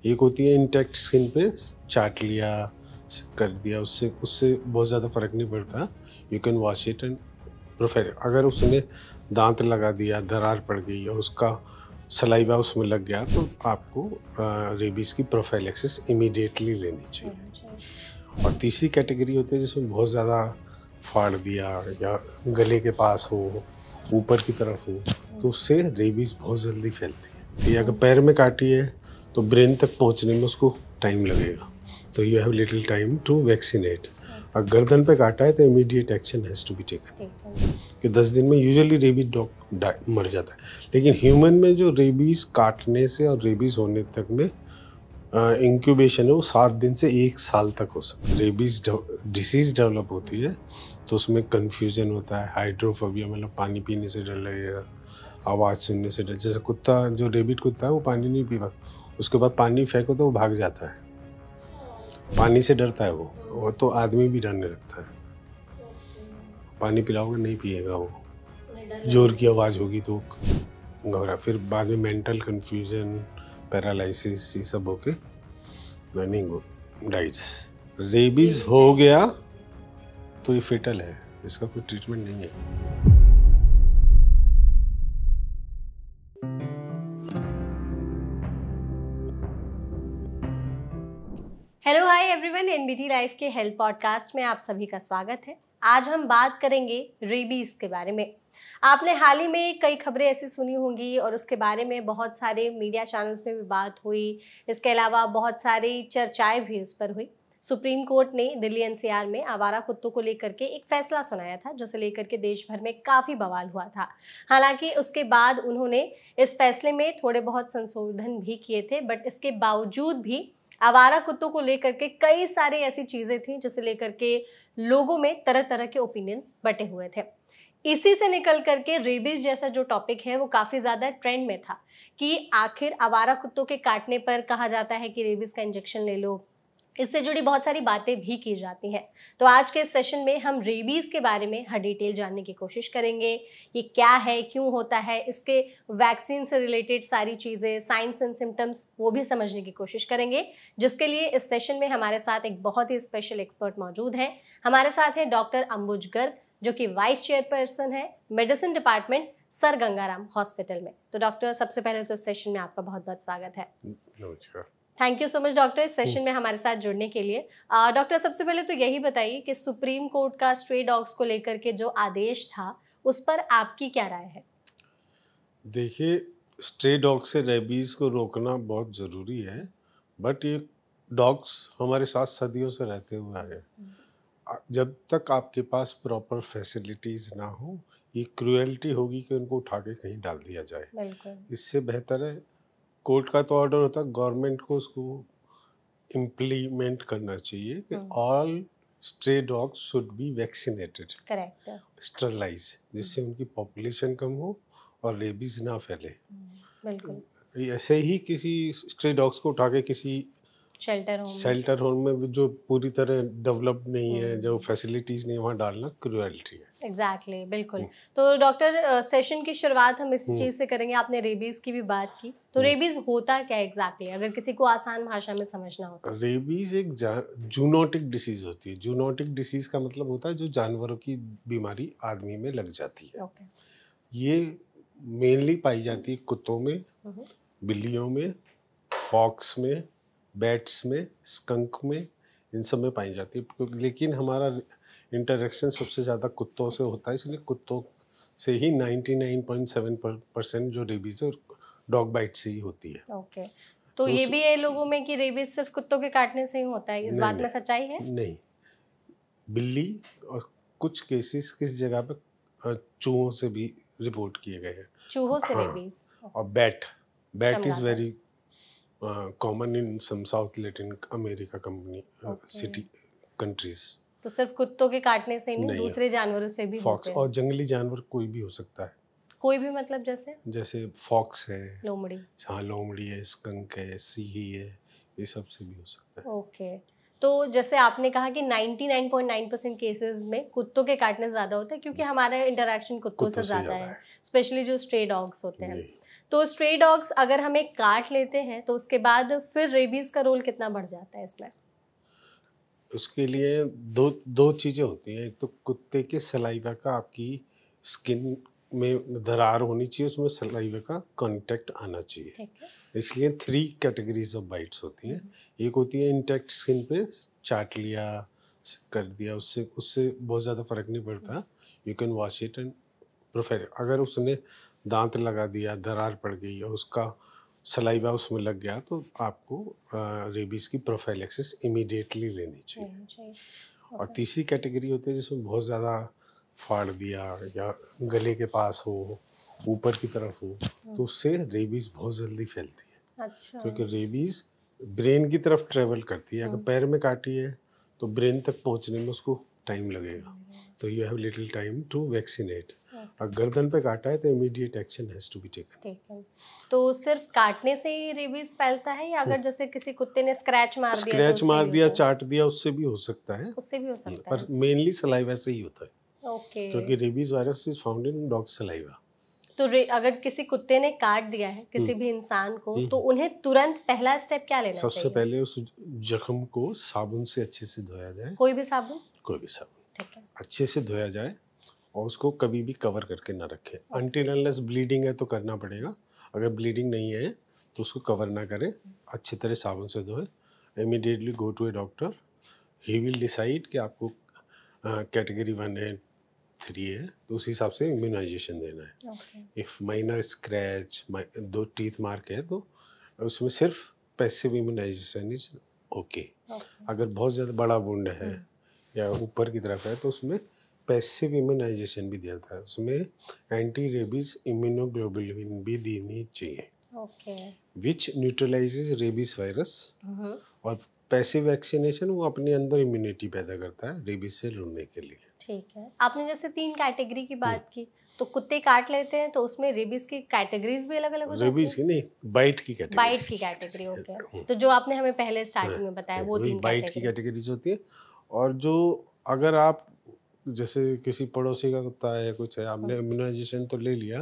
एक होती है इंटैक्ट स्किन पे चाट लिया, कर दिया, उससे उससे बहुत ज़्यादा फर्क नहीं पड़ता। You can wash it and profile. अगर उसने दांत लगा दिया, दरार पड़ गई और उसका सलाइवा उसमें लग गया तो आपको रेबीज़ की प्रोफाइलैक्सिस इमीडिएटली लेनी चाहिए। और तीसरी कैटेगरी होती है जिसमें बहुत ज़्यादा फाड़ दिया या गले के पास हो, ऊपर की तरफ हो, तो उससे रेबीज़ बहुत जल्दी फैलती है। ये अगर पैर में काटी है तो ब्रेन तक पहुंचने में उसको टाइम लगेगा, तो you have little time to vaccinate. और गर्दन पे काटा है तो immediate action has to be taken, कि 10 दिन में यूजुअली रेबीज डॉग मर जाता है। लेकिन ह्यूमन में जो रेबीज़ काटने से और रेबीज़ होने तक में इंक्यूबेशन है वो 7 दिन से 1 साल तक हो सकता है। रेबीज़ डिसीज़ डेवलप होती है तो उसमें कन्फ्यूजन होता है, हाइड्रोफोबिया मतलब पानी पीने से डर लगेगा, आवाज़ सुनने से डर। जैसे कुत्ता, जो रेबिट कुत्ता है वो पानी नहीं पीता, उसके बाद पानी फेंको तो वो भाग जाता है, पानी से डरता है वो तो आदमी भी डरने लगता है। पानी पिलाओगे नहीं पिएगा वो, जोर की आवाज़ होगी तो घबरा, फिर बाद में मेंटल कन्फ्यूजन, पैरालिसिस, ये सब होके नहीं डाइज। रेबीज़ हो गया तो ये फेटल है, इसका कोई ट्रीटमेंट नहीं है। Hello hi everyone, NBT life के हेल्थ पॉडकास्ट में आप सभी का स्वागत है। आज हम बात करेंगे रेबीज के बारे में। आपने हाल ही में कई खबरें ऐसी सुनी होंगी और उसके बारे में बहुत सारे मीडिया चैनल्स में भी बात हुई। इसके अलावा बहुत सारी चर्चाएं भी उस पर हुई। सुप्रीम कोर्ट ने दिल्ली एनसीआर में आवारा कुत्तों को लेकर के एक फैसला सुनाया था, जिसे लेकर के देश भर में काफ़ी बवाल हुआ था। हालांकि उसके बाद उन्होंने इस फैसले में थोड़े बहुत संशोधन भी किए थे, बट इसके बावजूद भी आवारा कुत्तों को लेकर के कई सारी ऐसी चीज़ें थी जिसे लेकर के लोगों में तरह तरह के ओपिनियंस बटे हुए थे। इसी से निकल करके रेबीज जैसा जो टॉपिक है वो काफ़ी ज़्यादा ट्रेंड में था कि आखिर आवारा कुत्तों के काटने पर कहा जाता है कि रेबीज का इंजेक्शन ले लो। इससे जुड़ी बहुत सारी बातें भी की जाती हैं। तो आज के इस सेशन में हम रेबीज़ के बारे में हर डिटेल जानने की कोशिश करेंगे। ये क्या है, क्यों होता है, इसके वैक्सीन से रिलेटेड सारी चीज़ें, साइंस एंड सिम्टम्स, वो भी समझने की कोशिश करेंगे, जिसके लिए इस सेशन में हमारे साथ एक बहुत ही स्पेशल एक्सपर्ट मौजूद है। हमारे साथ है डॉक्टर अंबुज गर्ग, जो कि वाइस चेयरपर्सन है medicine department sir Gangaram hospital में। तो डॉक्टर, सबसे पहले तो इस सेशन में आपका बहुत बहुत स्वागत है। नमस्कार। Thank you so much doctor, इस सेशन में हमारे साथ जुड़ने के लिए। डॉक्टर, सबसे पहले तो यही बताइए कि सुप्रीम कोर्ट का स्ट्रे डॉग्स को लेकर के जो आदेश था उस पर आपकी क्या राय है? देखिए, स्ट्रे डॉग से रेबीज़ को रोकना बहुत ज़रूरी है, बट ये डॉग्स हमारे साथ सदियों से रहते हुए आए। जब तक आपके पास प्रॉपर फैसिलिटीज़ ना हो, ये क्रूएल्टी होगी कि उनको उठा के कहीं डाल दिया जाए। बिल्कुल। इससे बेहतर है, कोर्ट का तो ऑर्डर होता है, गवर्नमेंट को उसको इम्प्लीमेंट करना चाहिए कि all stray dogs should be vaccinated, correct, sterilize, जिससे उनकी पॉपुलेशन कम हो और रेबीज ना फैले। बिल्कुल। ऐसे ही किसी स्ट्रे डॉग्स को उठा के किसी शेल्टर होम में जो पूरी तरह डेवलप्ड नहीं है, जो फैसिलिटीज नहीं है, वहाँ डालना क्रूएल्टी है। एग्जैक्टली, बिल्कुल। तो डॉक्टर, सेशन की शुरुआत हम इस चीज़ से करेंगे। आपने रेबीज की भी बात की, तो रेबीज होता क्या एग्जैक्टली, अगर किसी को आसान भाषा में समझना हो? रेबीज एक जूनोटिक डिसीज होती है। जूनोटिक डिसीज का मतलब होता है जो जानवरों की बीमारी आदमी में लग जाती है। ये मेनली पाई जाती है कुत्तों में, बिल्लियों में, फॉक्स में, बैट्स में, स्कंक में, इन सब में पाई जाती है। लेकिन हमारा इंटरेक्शन सबसे ज़्यादा कुत्तों से होता है, इसलिए कुत्तों से ही 99.7% जो रेबीज है डॉग बाइट से ही होती है। ओके। तो ये भी है लोगों में कि रेबीज सिर्फ कुत्तों के काटने से ही होता है, इस बात में सच्चाई है? नहीं, बिल्ली और कुछ केसेस किस जगह पे चूहों से भी रिपोर्ट किए गए हैं। चूहों से रेबीज? और bat is very common in some South Latin America city countries. तो सिर्फ कुत्तों के काटने से ही नहीं, दूसरे जानवरों से भी फॉक्स और जंगली जानवर कोई भी हो सकता है। कोई भी मतलब जैसे फॉक्स है, लोमड़ी, हाँ लोमड़ी है, स्कंक है, सीही है, ये सब से भी हो सकता है। ओके। तो जैसे आपने कहा कि 99.9% केसेस में कुत्तों के काटने ज़्यादा होते हैं, क्योंकि हमारा इंटरेक्शन कुत्तों से ज़्यादा है, स्पेशली जो स्ट्रे डॉग्स होते हैं। तो स्ट्रे डॉग्स अगर हमें काट लेते हैं तो उसके बाद फिर रेबीज का रोल कितना बढ़ जाता है इसमें? उसके लिए दो दो चीज़ें होती हैं। एक तो कुत्ते के सलाइवा का आपकी स्किन में दरार होनी चाहिए, उसमें सलाइवा का कांटेक्ट आना चाहिए। ठीक है। इसलिए 3 कैटेगरीज ऑफ बाइट्स होती हैं। एक होती है इंटैक्ट स्किन पे चाट लिया, कर दिया, उससे उससे बहुत ज़्यादा फर्क नहीं पड़ता। You can wash it and profile. अगर उसने दांत लगा दिया, दरार पड़ गई और उसका सलाइवा उसमें लग गया तो आपको रेबीज की प्रोफाइलैक्सिस इमीडिएटली लेनी चाहिए। और तीसरी कैटेगरी होती है जिसमें बहुत ज़्यादा फाड़ दिया या गले के पास हो, ऊपर की तरफ हो, तो उससे रेबीज बहुत जल्दी फैलती है। अच्छा। क्योंकि रेबीज ब्रेन की तरफ ट्रेवल करती है। अगर पैर में काटी है तो ब्रेन तक पहुंचने में उसको टाइम लगेगा, तो you have little time to vaccinate. और गर्दन पे काटा है तो immediate action has to be taken. ठीक है। तो सिर्फ काटने से ही रेबीज फैलता है या अगर जैसे किसी कुत्ते ने स्क्रैच मार दिया स्क्रैच मार दिया, चाट दिया, उससे भी हो सकता है। उससे भी हो सकता पर मेनली सलाइवा से ही होता है। ओके। क्योंकि rabies virus is found in dog saliva. तो अगर किसी कुत्ते ने काट दिया है किसी भी इंसान को तो उन्हें तुरंत पहला स्टेप क्या लेना चाहिए? सबसे पहले उस जख्म को साबुन से अच्छे से धोया जाए। कोई भी साबुन? कोई भी साबुन। ठीक है। अच्छे से धोया जाए और उसको कभी भी कवर करके ना रखें। अनटिल अनलेस ब्लीडिंग है तो करना पड़ेगा। अगर ब्लीडिंग नहीं है तो उसको कवर ना करें, अच्छी तरह साबुन से धोएं। Immediately go to a doctor. He will decide कि आपको कैटेगरी 1 है 3 है तो उस हिसाब से इम्यूनाइजेशन देना है। If minor scratch, 2 teeth mark है तो उसमें सिर्फ पैसिव इम्यूनाइजेशन इज ओके। अगर बहुत ज़्यादा बड़ा वुंड है या ऊपर की तरफ है तो उसमें पैसिव इम्यूनाइजेशन भी दिया था। उसमें एंटी रेबीज इम्यूनोग्लोबुलिन भी देनी चाहिए, विच न्यूट्रलाइजेज रेबीज वायरस। और पैसिव वैक्सीनेशन वो अपने अंदर इम्यूनिटी पैदा करता है रेबीज से लड़ने के लिए। ठीक है। आपने जैसे 3 कैटेगरी की बात की, तो कुत्ते काट लेते हैं तो उसमें रेबीज की कैटेगरीज भी अलग अलग हो जाती है? रेबीज की नहीं, बाइट की कैटेगरी। बाइट की कैटेगरी, ओके। तो जो आपने हमें पहले स्टार्टिंग में बताया वो 3 बाइट की कैटेगरीज होती है। और जो अगर आप जैसे किसी पड़ोसी का कुत्ता है कुछ है, आपने इम्यूनाइजेशन तो ले लिया,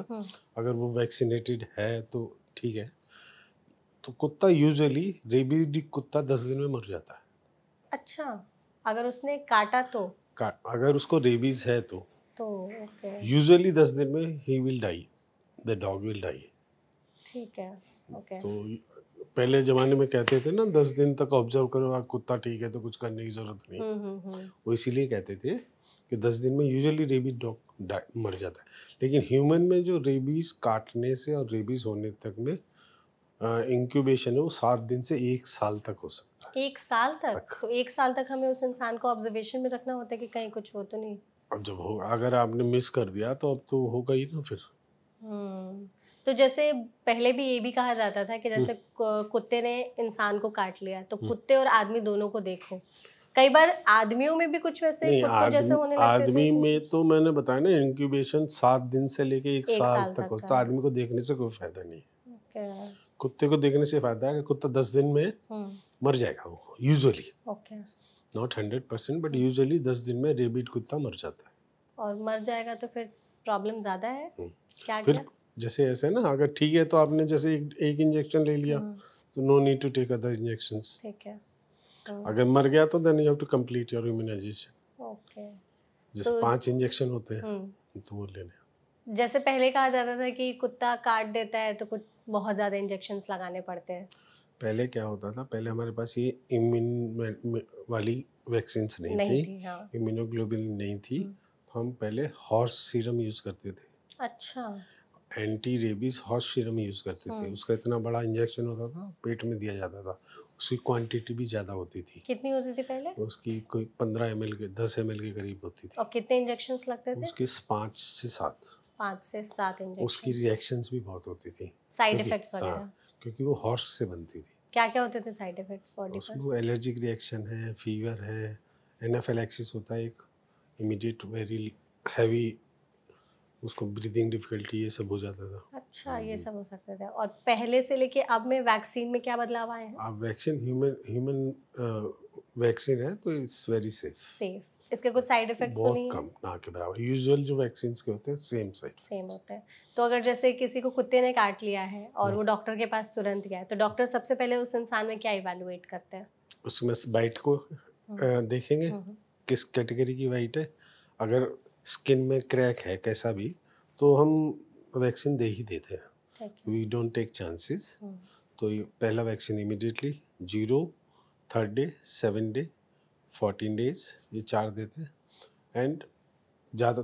अगर वो वैक्सीनेटेड है तो ठीक है। तो कुत्ता यूजुअली रेबीज कुत्ता 10 दिन में मर जाता है। अच्छा, अगर उसने काटा तो? अगर उसको रेबीज है तो ओके। यूजुअली 10 दिन में he will die, the dog will die. ठीक है, ओके। तो पहले जमाने में कहते थे ना 10 दिन तक ऑब्जर्व करो, कुत्ता ठीक है तो कुछ करने की जरूरत नहीं। वो इसीलिए कहते थे कि 10 दिन में यूजुअली रेबीज डॉग मर जाता है। लेकिन ह्यूमन में जो रेबीज काटने से और रेबीज होने तक में इंक्यूबेशन है वो 7 दिन से 1 साल तक हो सकता है। 1 साल तक? तो 1 साल तक हमें उस इंसान को ऑब्जर्वेशन में रखना होता है कि कहीं कुछ हो तो नहीं? अब जब हो, अगर आपने मिस कर दिया तो अब तो होगा ही ना फिर। तो जैसे पहले भी ये भी कहा जाता था कि जैसे कुत्ते ने इंसान को काट लिया तो कुत्ते और आदमी दोनों को देखो। कई बार आदमियों में भी कुछ वैसे कुत्तों जैसे होने लगते थे। आदमी में तो मैंने बताया ना इंक्यूबेशन 7 दिन से लेके 1 साल तक हो, तो आदमी को देखने से कोई फायदा नहीं है। कुत्ते को देखने से फायदा है कि कुत्ता 10 दिन में मर जाएगा वो यूजुअली। नॉट 100% बट यूजुअली 10 दिन में रेबीड कुत्ता मर जाता है। और मर जाएगा तो फिर प्रॉब्लम ज्यादा है। क्या फिर जैसे ऐसे ना, अगर ठीक है तो आपने जैसे एक इंजेक्शन ले लिया तो no need to take other injections. ठीक है। अगर मर गया तो then you have to complete your immunization. Okay. जैसे 5 इंजेक्शन होते हैं तो वो लेने। जैसे पहले कहा जाता था कि कुत्ता काट देता है तो कुछ बहुत ज़्यादा इंजेक्शंस लगाने पड़ते हैं। पहले क्या होता था, पहले हमारे पास ये इम्यून वाली वैक्सीन्स नहीं थी। हाँ। इम्यूनोग्लोबुलिन नहीं थी, तो हम पहले हॉर्स सीरम यूज़ करते थे। अच्छा। Anti rabies horse serum use करते थे। उसका इतना बड़ा इंजेक्शन होता था, पेट में दिया जाता था। उसकी क्वांटिटी भी ज़्यादा होती थी। कितनी होती थी पहले? उसकी कोई 15 ml के 10 ml के करीब होती थी। और कितने इंजेक्शंस लगते थे? उसके 5 से 7 इंजेक्शन। उसकी रिएक्शंस भी बहुत होती थी, साइड इफेक्ट्स वगैरह। हाँ, क्योंकि वो हॉर्स से बनती थी। क्या क्या होते थे साइड इफेक्ट्स बॉडी पर? उसमें एलर्जिक रिएक्शन है, फीवर है, एनाफिलैक्सिस होता है एक, इमीडिएट वेरी हैवी, उसको ब्रीदिंग डिफिकल्टी, ये सब हो जाता था। अच्छा, ये सब हो सकता था। और पहले से लेके अब में वैक्सीन में क्या बदलाव आए हैं? अब वैक्सीन ह्यूमन वैक्सीन है तो इट्स वेरी सेफ। इसके कुछ साइड इफेक्ट्स तो नहीं बहुत है? कम, ना के बराबर। यूजुअल जो वैक्सीन के होते हैं सेम साइड सेम होते हैं। तो अगर जैसे किसी को कुत्ते ने काट लिया है और वो डॉक्टर के पास तुरंत गया है, तो डॉक्टर सबसे पहले उस इंसान में क्या इवैल्यूएट करते हैं? उसमें बाइट को देखेंगे किस कैटेगरी की बाइट है। अगर स्किन में क्रैक है कैसा भी, तो हम वैक्सीन दे ही देते हैं। ठीक है। We don't take chances. तो ये पहला vaccine immediately 0, 3rd day, 7 day, 14 days, ये 4 देते हैं। एंड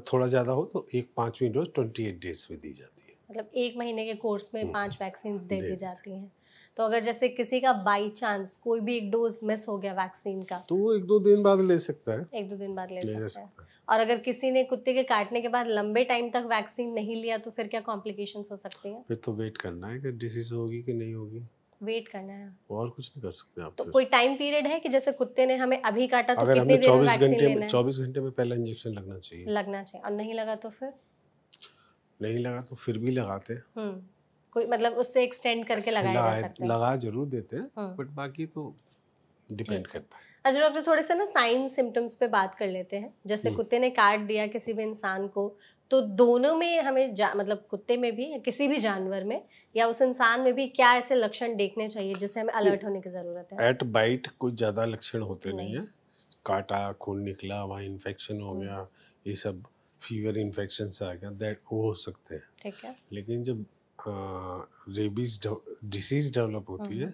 थोड़ा ज़्यादा हो तो एक 5वीं डोज 28 डेज में दी जाती है। मतलब 1 महीने के कोर्स में 5 वैक्सीन दे दी दे जाती हैं। तो अगर जैसे किसी का बाई चांस कोई भी एक डोज मिस हो गया वैक्सीन का, तो वो 1-2 दिन बाद ले सकता है। 1-2 दिन बाद ले ले सकता है। और अगर किसी ने कुत्ते के काटने के बाद लंबे टाइम तक वैक्सीन नहीं लिया, तो फिर क्या कॉम्प्लिकेशंस हो सकती हैं? फिर तो वेट करना है कि डिसीज होगी कि नहीं होगी। वेट करना है। और कुछ नहीं कर सकते आप। तो कोई टाइम पीरियड है कि जैसे कुत्ते ने हमें अभी काटा तो अगर कितनी हमें देर में 24 वैक्सीन घंटे लेना में है? 24 घंटे में पहला इंजेक्शन लगना चाहिए। लगना चाहिए। और नहीं लगा तो फिर? नहीं लगा तो फिर भी लगाते हैं। कोई मतलब उससे एक्सटेंड करके लगाया जा सकता है? लगा जरूर देते हैं, बट बाकी तो डिपेंड करता है। अच्छा डॉक्टर, थोड़े से ना साइन सिम्टम्स पे बात कर लेते हैं। जैसे कुत्ते ने काट दिया किसी भी इंसान को, तो दोनों में हमें मतलब कुत्ते में भी या किसी भी जानवर में या उस इंसान में भी क्या ऐसे लक्षण देखने चाहिए जिससे हमें अलर्ट होने की जरूरत है? एट बाइट कुछ ज़्यादा लक्षण होते नहीं है। काटा, खून निकला, वहाँ इन्फेक्शन हो गया, ये सब फीवर इन्फेक्शन से आ गया, दैट वो हो सकते हैं। ठीक है। लेकिन जब रेबीज डिसीज डेवलप होती है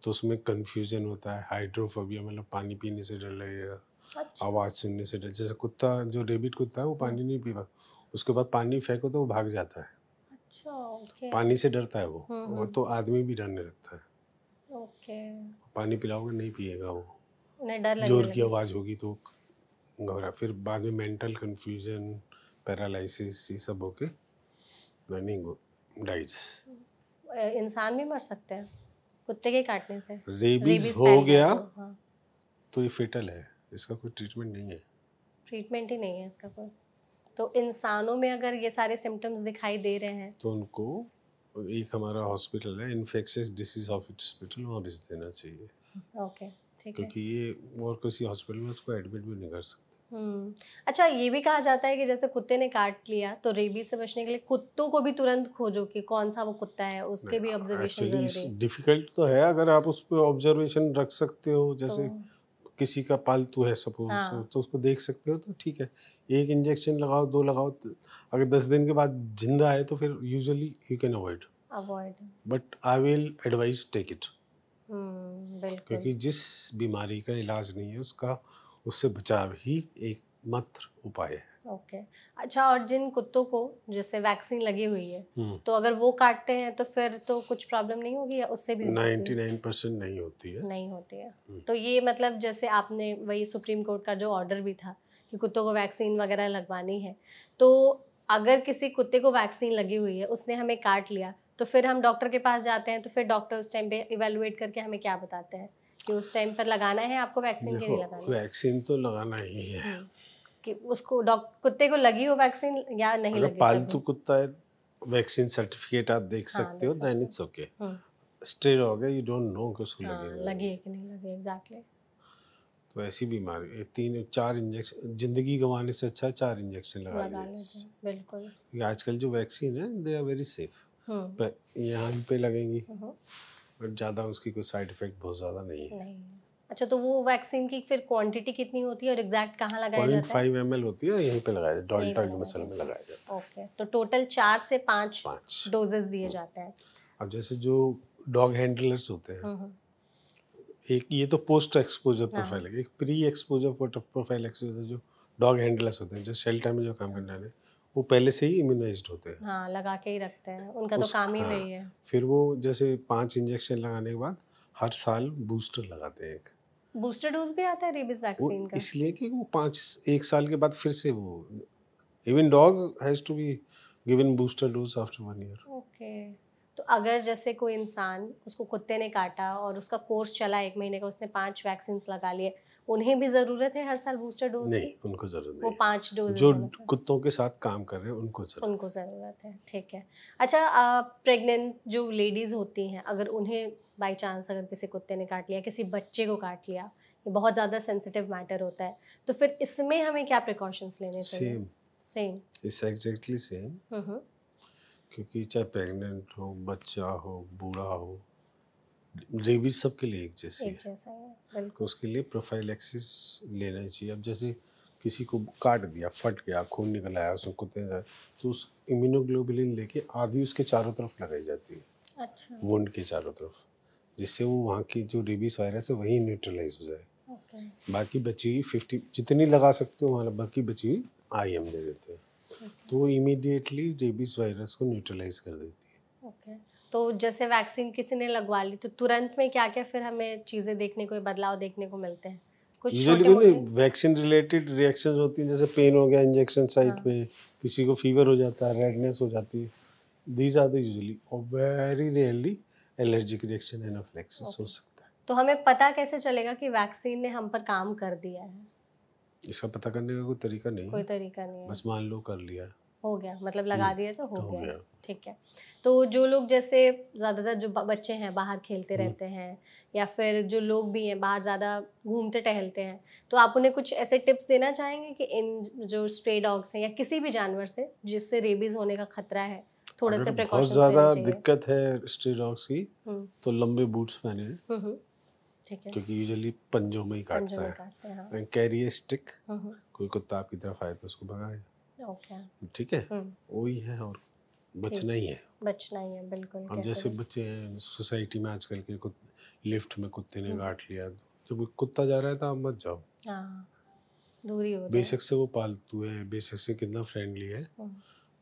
तो उसमें कंफ्यूजन होता है, हाइड्रोफोबिया, मतलब पानी पीने से डर लगेगा, अच्छा। आवाज़ सुनने से डर। जैसे कुत्ता जो रेबिट कुत्ता है वो पानी नहीं पीता, उसके बाद पानी फेंको तो वो भाग जाता है। अच्छा, ओके। पानी से डरता है वो तो आदमी भी डरने लगता है। ओके। पानी पिलाओगे नहीं पिएगा वो, उन्हें डर लगने जोर की आवाज़ होगी तो घबरा। फिर बाद में मेंटल कंफ्यूजन, पैरालिसिस, ये सब होके रनिंग डाइज। इंसान भी मर सकते हैं कुत्ते के काटने से? रेबीज हो फैल गया तो, तो ये फेटल है, इसका कोई ट्रीटमेंट नहीं है। ट्रीटमेंट ही नहीं है इसका कोई। तो इंसानों में अगर ये सारे सिम्टम्स दिखाई दे रहे हैं तो उनको एक हमारा हॉस्पिटल है, इन्फेक्शियस डिसीज हॉस्पिटल, वहाँ भेज देना चाहिए। ओके, ठीक है। क्योंकि ये और किसी हॉस्पिटल में उसको एडमिट भी नहीं कर सकते। अच्छा, ये भी कहा जाता है कि जैसे कुत्ते ने काट लिया तो रेबीज से बचने के लिए कुत्तों को भी तुरंत खोजो कि कौन सा वो कुत्ता है, उसके भी ऑब्जर्वेशन जरूरी है। डिफिकल्ट तो है, अगर आप उस पर ऑब्जर्वेशन रख सकते हो, जैसे किसी का पालतू है सपोज, तो उसको देख सकते हो तो ठीक है। एक इंजेक्शन लगाओ, 2 लगाओ, अगर 10 दिन के बाद जिंदा है तो फिर usually you can avoid, but I will advise take it. क्योंकि जिस बीमारी का इलाज नहीं है उससे बचाव ही एकमात्र उपाय है। ओके। अच्छा, और जिन कुत्तों को जैसे वैक्सीन लगी हुई है तो अगर वो काटते हैं तो फिर तो कुछ प्रॉब्लम नहीं होगी या उससे भी 99% नहीं होती है। नहीं होती है। तो ये मतलब जैसे आपने वही सुप्रीम कोर्ट का जो ऑर्डर भी था कि कुत्तों को वैक्सीन वगैरह लगवानी है, तो अगर किसी कुत्ते को वैक्सीन लगी हुई है, उसने हमें काट लिया, तो फिर हम डॉक्टर के पास जाते हैं, तो फिर डॉक्टर उस टाइम पे इवेलुएट करके हमें क्या बताते हैं कि उस टाइम पर लगाना है आपको वैक्सीन कि नहीं लगाना? वैक्सीन तो लगाना ही है कि उसको कुत्ते को लगी हो वैक्सीन या नहीं लगी। पालतू कुत्ता है, वैक्सीन सर्टिफिकेट आप देख सकते हो, देन इट्स ओके। स्ट्रे हो गया, यू डोंट नो कि उसको लगेगा लगी है कि नहीं लगी। एग्जैक्टली। तो ऐसी बीमारी 3-4 इंजेक्शन, जिंदगी गंवाने से अच्छा 4 इंजेक्शन लगा लेते। बिल्कुल। आजकल जो वैक्सीन है दे आर वेरी सेफ, पर यहाँ पे लगेंगी, बट ज़्यादा उसकी कोई साइड इफेक्ट बहुत ज़्यादा नहीं है। अच्छा, तो वो वैक्सीन की फिर क्वांटिटी कितनी होती है और एग्जैक्ट कहाँ लगाया जाता है? 0.5 ml होती है, यहीं पे लगाया जाता है, डॉल्टन मसल में लगाया जाता है। ओके, तो टोटल 4 से 5 डोजेस दिए जाते हैं। अब जैसे जो डॉग हैंडलर्स होते हैं, एक ये तो पोस्ट एक्सपोजर प्रोफाइल है, एक प्री एक्सपोजर प्रोफाइल एक्सपोजर, जो डॉग हैंडलर्स होते हैं जो शेल्टर में जो काम करने वाले, वो पहले से ही इम्यूनाइज्ड होते हैं। हाँ, लगा के ही रखते हैं, उनका तो काम ही वही है। फिर वो जैसे 5 इंजेक्शन लगाने के बाद हर साल बूस्टर लगाते हैं। एक बूस्टर डोज भी आता है रेबीज वैक्सीन का? इसलिए कि वो 1 साल के बाद फिर से वो, even dog has to be given booster dose after 1 year. Okay. तो अगर जैसे कोई इंसान, उसको कुत्ते ने काटा और उसका कोर्स चला 1 महीने का, उसने 5 वैक्सीन लगा लिए, उन्हें भी जरूरत है हर साल बूस्टर डोज? नहीं, उनको जरूरत नहीं। वो 5 डोज जो कुत्तों के साथ काम कर रहे हैं उनको जरूरत है। ठीक है। अच्छा, प्रेग्नेंट जो लेडीज होती हैं, अगर उन्हें बाय चांस अगर किसी कुत्ते ने काट लिया, किसी बच्चे को काट लिया ये बहुत ज़्यादा सेंसिटिव मैटर होता है, तो फिर इसमें हमें क्या प्रिकॉशंस लेने चाहिए? Same, same. It's exactly same, क्योंकि चाहे प्रेग्नेंट हो, बच्चा हो, बूढ़ा हो, रेबीज सबके लिए एक जैसी एक है। जैसा है, तो बिल्कुल। उसके लिए प्रोफाइलैक्सिस लेना ही चाहिए। अब जैसे किसी को काट दिया, फट गया, खून निकल आया, उसको कुत्ते ने, तो उस इम्यूनोग्लोबुलिन लेके आधी उसके चारों तरफ लगाई जाती है, अच्छा। वुंड के चारों तरफ, जिससे वो वहाँ की जो रेबीज वायरस है वही न्यूट्रलाइज हो जाए। ओके। बाकी बची हुई 50 जितनी लगा सकते हो वहाँ, बाकी बची हुई IM दे देते हैं, तो वो इमीडिएटली रेबीज वायरस को न्यूट्रलाइज कर देती है। ओके। तो जैसे वैक्सीन किसी ने लगवा ली तो तुरंत में क्या क्या फिर हमें चीज़ें देखने को, बदलाव देखने को मिलते हैं? कुछ यूजुअली छोटे मोटे? वैक्सीन रिलेटेड रिएक्शंस होती हैं, जैसे पेन हो गया इंजेक्शन साइट हाँ। पे, किसी को फीवर हो जाता है, रेडनेस हो जाती है, दीज आर द यूजुअली, और very rarely allergic reaction, anaphylaxis हो सकता है। तो हमें पता कैसे चलेगा कि वैक्सीन ने हम पर काम कर दिया है? इसका पता करने का कोई तरीका नहीं कोई है, तरीका नहीं है, बस मान लो कर लिया हो गया, मतलब लगा दिया तो हो तो हो गया। गया। ठीक है। तो जो लोग जैसे ज़्यादातर जो बच्चे हैं बाहर खेलते रहते हैं, या फिर जो लोग भी हैं बाहर ज़्यादा घूमते टहलते हैं, तो आप उन्हें कुछ ऐसे टिप्स देना चाहेंगे कि इन जो स्ट्रे डॉग्स हैं या किसी भी जानवर से जिससे रेबीज होने का खतरा है, थोड़े अगर से बहुत प्रिकॉशंस ज़्यादा लेने चाहिए? दिक्कत है स्ट्रे डॉग्स की, हम्म। तो लंबे बूट्स पहने हैं, हम्म। ठीक है। क्योंकि यूजुअली पंजों में ही पंजों काटता में है। काटते हैं, हाँ। एंड कैरी ए स्टिक, हम्म। कोई कुत्ता आपकी तरफ आए तो उसको भगाए, ओके। ठीक है, हम्म। वही है, और बचना ही है। बचना ही है, बिल्कुल। अब कैसे जैसे भी। बच्चे हैं सोसाइटी में आजकल के, लिफ्ट में कुत्ते ने हम्म। काट लिया, जब कोई कुत्ता जा रहा है तो आप मत जाओ, हाँ, दूरी हो जाए। बेशक से वो पालतू है, बेशक से कितना फ्रेंडली है, हम्म।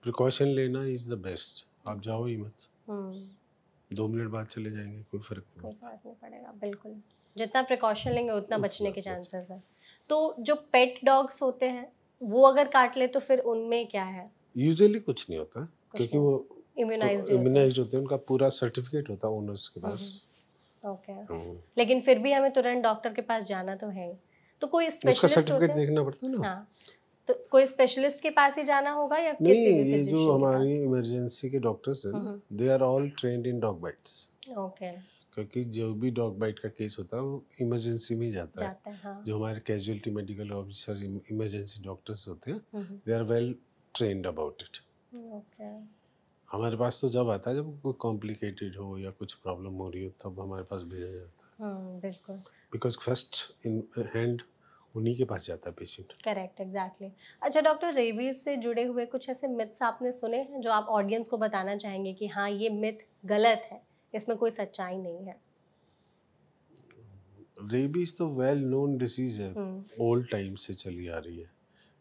प्रिकॉशन लेना इज द बेस्ट। आप जाओ ही मत, हम्म। 2 मिनट बाद चले जाएंगे, कोई फर्क नहीं कोई पड़ता। फर्क नहीं पड़ेगा, बिल्कुल। जितना प्रिकॉशन लेंगे उतना बचने के उतना बच- चांसेस है। तो जो पेट डॉग्स होते हैं वो अगर काट ले तो फिर उनमें क्या है? यूजुअली कुछ नहीं होता, कुछ क्योंकि नहीं, वो इम्यूनाइज्ड होते हैं। इम्यूनाइज्ड होते हैं, उनका पूरा सर्टिफिकेट होता है ओनर्स के पास। ओके। हम्म। लेकिन फिर भी हमें तुरंत डॉक्टर के पास जाना तो है ही। तो कोई उसका स्पेशलिस्ट होते सर्टिफिकेट हैं? देखना पड़ता है ना। हाँ, तो कोई स्पेशलिस्ट के पास ही जाना होगा या नहीं, किसी भी ये जो फिजिशियन के हमारी पास? इमरजेंसी के डॉक्टर्स हैं ना, they are all trained in dog bites, okay. क्योंकि जो भी डॉग बाइट का केस होता है वो इमरजेंसी में ही जाता है। जाता है, हाँ। जो हमारे casualty medical officer, emergency doctors होते हैं, hmm. They are well trained about it. Okay. हमारे पास तो जब आता है जब कोई कॉम्प्लिकेटेड हो या कुछ प्रॉब्लम हो रही हो, तब हमारे पास भेजा जाता है, बिल्कुल। बिकॉज फर्स्ट इन हैंड उन्हीं के पास जाता है पेशेंट। Correct, exactly. अच्छा डॉक्टर, रेबीज से जुड़े हुए कुछ ऐसे मिथ्स आपने सुने हैं जो आप ऑडियंस को बताना चाहेंगे कि हाँ ये मिथ गलत है, इसमें कोई सच्चाई नहीं है? रेबीज तो वेल नोन डिसीज है, हम्म। ओल्ड टाइम से चली आ रही है,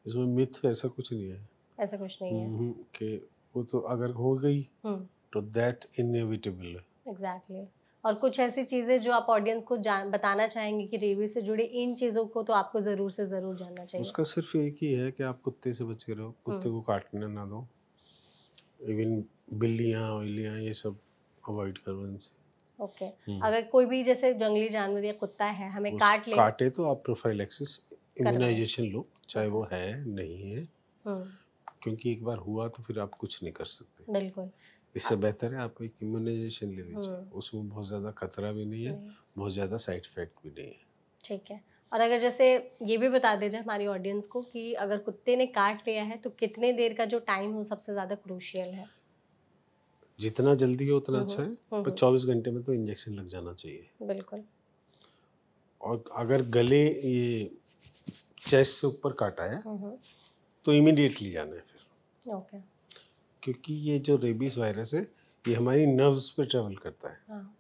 इसमें मिथ ऐसा कुछ नहीं है। ऐसा कुछ नहीं है। कि वो तो अगर हो गई हम्म। तो दैट इनएविटेबल है। एग्जैक्टली। और कुछ ऐसी चीज़ें जो आप ऑडियंस को बताना चाहेंगे कि रेबीज से जुड़े इन चीज़ों को तो आपको ज़रूर से ज़रूर जानना चाहिए? उसका सिर्फ एक ही है कि आप कुत्ते से बच के रहो, कुत्ते को काटने ना दो, इवन बिल्लियाँ विल्लियाँ ये सब अवॉइड करो इनसे। ओके। अगर कोई भी जैसे जंगली जानवर या कुत्ता है हमें काट ले, काटे तो आप प्रोफाइलैक्सिस इम्यूनाइजेशन लो, चाहे वो है नहीं है, क्योंकि एक बार हुआ तो फिर आप कुछ नहीं कर सकते। बिल्कुल। इससे बेहतर है आप एक इम्यूनाइजेशन ले लीजिए, उसमें बहुत ज़्यादा खतरा भी नहीं है, बहुत ज़्यादा साइड इफेक्ट भी नहीं है। ठीक है। और अगर जैसे ये भी बता दीजिए हमारी ऑडियंस को कि अगर कुत्ते ने काट लिया है तो कितने देर का जो टाइम हो सबसे ज़्यादा क्रूशियल है? जितना जल्दी हो उतना अच्छा है, पर 24 घंटे में तो इंजेक्शन लग जाना चाहिए। बिल्कुल। और अगर गले ये चेस्ट से ऊपर काटा है तो इमीडिएटली जाना है फिर। ओके। क्योंकि ये जो रेबीज वायरस है ये हमारी नर्व्स पे ट्रेवल करता है, हाँ।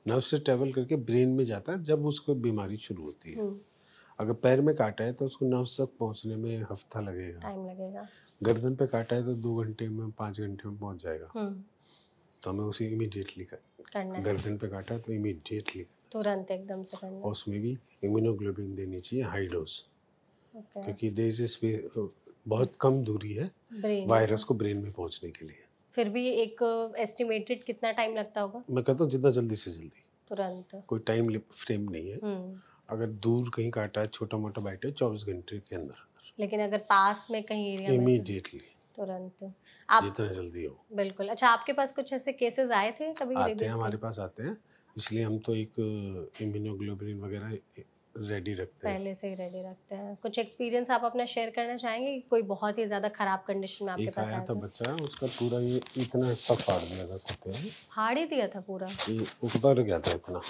नर्व से ट्रेवल करके ब्रेन में जाता है जब उसको बीमारी शुरू होती है। अगर पैर में काटा है तो उसको नर्व्स तक पहुंचने में हफ्ता लगेगा, टाइम लगेगा। गर्दन पे काटा है तो 2 घंटे में 5 घंटे में पहुंच जाएगा। तो हमें उसे इमीडिएटली करना है, गर्दन पे काटा है तो इमीडिएटली तुरंत एकदम से करना और उसमें भी इम्यूनोग्लोबिन देनी चाहिए हाई डोज, है। क्योंकि देश स्पेस बहुत कम दूरी है ब्रेन वायरस को ब्रेन में पहुंचने के लिए। फिर भी एक एस्टिमेटेड कितना टाइम लगता होगा? मैं कहता हूँ जितना जल्दी से जल्दी, तुरंत। कोई टाइम फ्रेम नहीं है। अगर दूर कहीं काटा है, छोटा मोटा बाइट है, 24 घंटे के अंदर। लेकिन अगर पास में कहीं एरिया में इमीडिएटली, तुरंत आप जितना जल्दी हो। बिल्कुल। अच्छा, आपके पास कुछ ऐसे केसेस आए थे कभी? आते हैं, हमारे पास आते हैं, इसलिए हम तो एक इम्यूनोग्लोबुलिन वगैरह रेडी रखते हैं। पहले से ही रेडी रखते हैं। कुछ एक्सपीरियंस आप अपना शेयर करना चाहेंगे? कोई बहुत ही ज़्यादा ख़राब कंडीशन में आपके पास आया था बच्चा, उसका पूरा ये इतना हिस्सा फाड़ दिया था कुत्ते ने। फाड़ ही दिया था पूरा? ये उतर गया था इतना।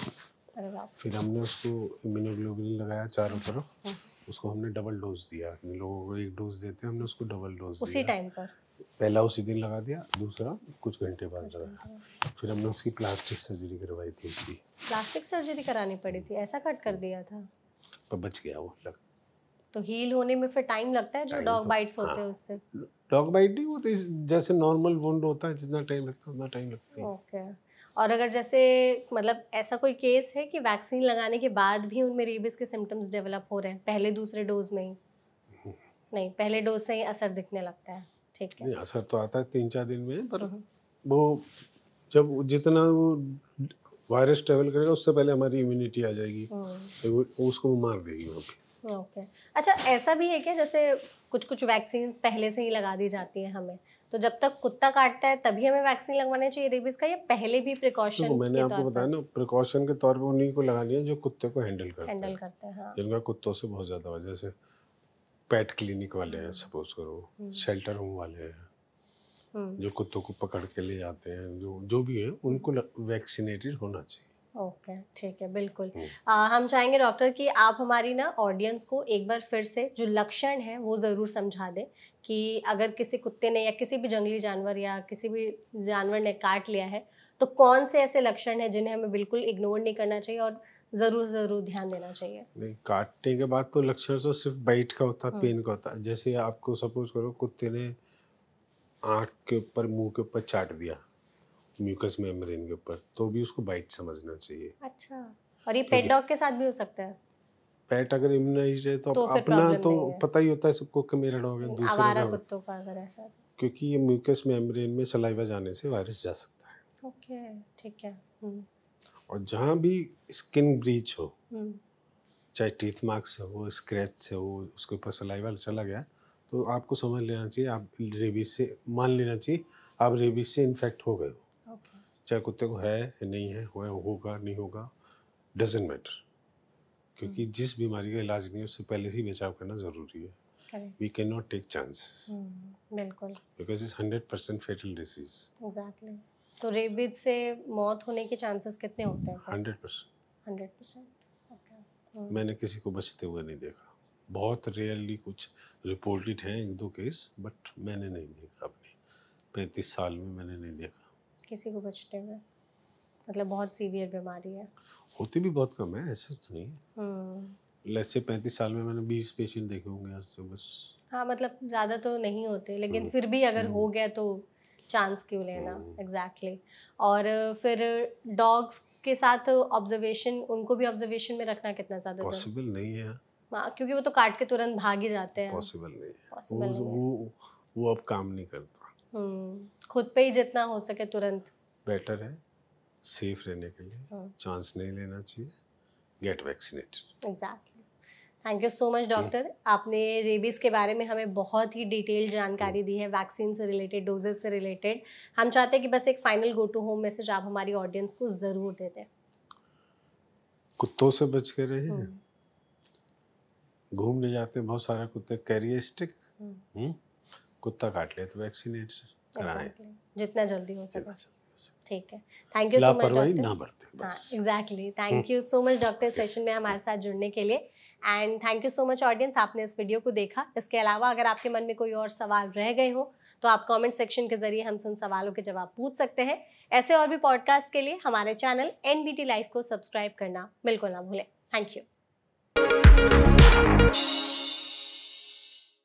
अरे बाप। फिर हमने उसको इम्यूनोग्लोबुलिन लगाया चारों तरफ। उसको हमने डबल डोज दिया। इन लोगों को एक डोज देते हैं, हमने उसको डबल डोज उसी टाइम पर? पहला उसी दिन लगा दिया, दूसरा कुछ घंटे बाद लगाया। फिर हमने उसकी प्लास्टिक सर्जरी करवाई थी। उसकी प्लास्टिक सर्जरी करानी पड़ी थी? ऐसा कट कर दिया था? पर बच गया वो लग। तो हील होने में फिर टाइम लगता है जो डॉग बाइट्स होते हैं उससे? डॉग बाइट नहीं होती, जैसे नॉर्मल वुंड होता है जितना टाइम लगता है उतना टाइम लगता है। ओके। और अगर जैसे मतलब ऐसा कोई केस है कि वैक्सीन लगाने के बाद भी उनमें रेबीज के सिम्टम्स डेवलप हो रहे हैं पहले दूसरे डोज में ही? नहीं, पहले डोज से ही असर दिखने लगता है। ठीक है। नहीं, असर तो आता है 3-4 दिन में, पर वो जब जितना वो वायरस ट्रेवल करेगा उससे पहले हमारी इम्यूनिटी आ जाएगी, तो वो उसको मार देगी वहाँ पे। ओके। अच्छा, ऐसा भी है क्या जैसे कुछ कुछ वैक्सीन पहले से ही लगा दी जाती हैं हमें, तो जब तक कुत्ता काटता है तभी हमें वैक्सीन लगवाना चाहिए रेबीज का, या पहले भी प्रिकॉशन? तो मैंने आपको बताया ना, प्रिकॉशन के तौर पे उन्हीं को लगानी है जो कुत्ते को हैंडल करते हैं। हाँ। जिनका कुत्तों से बहुत ज़्यादा हो, जैसे पेट क्लिनिक वाले हैं, सपोज करो, शेल्टर होम वाले हैं, जो कुत्तों को पकड़ के ले जाते हैं, जो भी है उनको वैक्सीनेटेड होना चाहिए। ओके, ठीक है, बिल्कुल। हम चाहेंगे डॉक्टर कि आप हमारी ना ऑडियंस को एक बार फिर से जो लक्षण है वो ज़रूर समझा दें कि अगर किसी कुत्ते ने या किसी भी जंगली जानवर या किसी भी जानवर ने काट लिया है तो कौन से ऐसे लक्षण हैं जिन्हें हमें बिल्कुल इग्नोर नहीं करना चाहिए और ज़रूर ध्यान देना चाहिए? नहीं, काटने के बाद तो लक्षण तो सिर्फ बाइट का होता है, पेन का होता है। जैसे आपको सपोज करो कुत्ते ने आँख के ऊपर, मुंह के ऊपर चाट दिया, म्यूकस मेम्ब्रेन के ऊपर, तो भी उसको बाइट समझना चाहिए। अच्छा, और ये पेट डॉग के साथ भी हो सकता है? पेट अगर इम्यूनाइज्ड है तो अपना तो पता ही होता है सबको कि मेरा डॉग है, दूसरे आवारा कुत्तों का अगर ऐसा, क्योंकि ये म्यूकस मेम्ब्रेन में सलाइवा जाने से वायरस जा सकता है। ओके, ठीक है। और जहाँ भी स्किन ब्रीच हो, चाहे टीथ मार्क से हो, स्क्रैच से हो, उसके ऊपर सलाइवा चला गया, तो आपको समझ लेना चाहिए आप रेबीज से, मान लेना चाहिए आप रेबीज से इन्फेक्ट हो गए हो। चाहे कुत्ते को है नहीं है, होगा नहीं होगा, डजंट मैटर, क्योंकि जिस बीमारी का इलाज नहीं है उससे पहले ही बचाव करना ज़रूरी है। We can not take chances, बिल्कुल, because it's 100% fatal disease. Exactly. तो रेबीज से मौत होने के चांसेस कितने होते हैं? 100%। 100%। मैंने किसी को बचते हुए नहीं देखा, बहुत रेयरली कुछ रिपोर्टेड हैं 1-2 केस, बट मैंने नहीं देखा, अपने 35 साल में मैंने नहीं देखा किसी को बचते हुए। मतलब बहुत सीवियर बीमारी है, होती भी बहुत कम है, ऐसा तो नहीं है। वैसे 35 साल में मैंने 20 पेशेंट देखे होंगे आज से बस। हाँ, मतलब ज़्यादा तो नहीं होते, लेकिन फिर भी अगर हो गया तो चांस क्यों लेना। एग्जैक्टली। और फिर डॉग्स के साथ ऑब्जर्वेशन, उनको भी ऑब्जर्वेशन में रखना कितना ज़्यादा पॉसिबल नहीं है, क्योंकि वो तो काट के तुरंत भाग ही जाते हैं। पॉसिबल नहीं है, वो अब काम नहीं करता। खुद पे ही जितना हो सके तुरंत बेटर है, सेफ रहने के लिए चांस नहीं लेना चाहिए, get vaccinated. Exactly. Thank you so much doctor, आपने रेबीज़ के बारे में हमें बहुत ही डिटेल जानकारी दी है, वैक्सीन से रिलेटेड, डोजेस से रिलेटेड। हम चाहते हैं कि बस एक final go to home message आप हमारी ऑडियंस को ज़रूर दे दें। कुत्तों से बच के रहिए, घूमने जाते हैं बहुत सारा कुत्ते, कैरियर स्टिक, कुत्ता काट ले तो वैक्सीनेट कराएं जितना जल्दी हो सके। ठीक है, thank you so much doctor. ना बरते बस। Exactly, thank you so much doctor session में हमारे साथ जुड़ने के लिए। And thank you so much audience, आपने इस वीडियो को देखा। इसके अलावा अगर आपके मन में कोई और सवाल रह गए हो तो आप कमेंट सेक्शन के जरिए हमसे उन सवालों के जवाब पूछ सकते हैं। ऐसे और भी पॉडकास्ट के लिए हमारे चैनल NBT लाइफ को सब्सक्राइब करना बिल्कुल ना भूलें। Thank you.